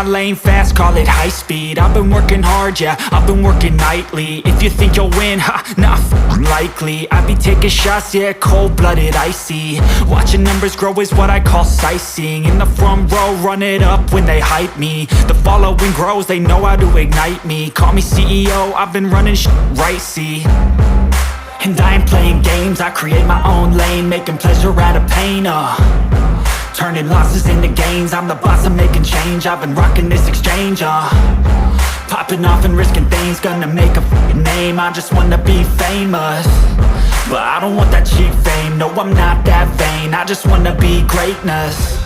my lane fast, call it high speed. I've been working hard, yeah, I've been working nightly. If you think you'll win, ha, not likely. I be taking shots, yeah, cold-blooded, icy. Watching numbers grow is what I call sightseeing. In the front row, run it up when they hype me. The following grows, they know how to ignite me. Call me CEO, I've been running right, see. And I ain't playing games, I create my own lane, making pleasure out of pain, turning losses into gains. I'm the boss, I'm making change. I've been rocking this exchange, popping off and risking things. Gonna make a name, I just wanna be famous. But I don't want that cheap fame, no I'm not that vain. I just wanna be greatness.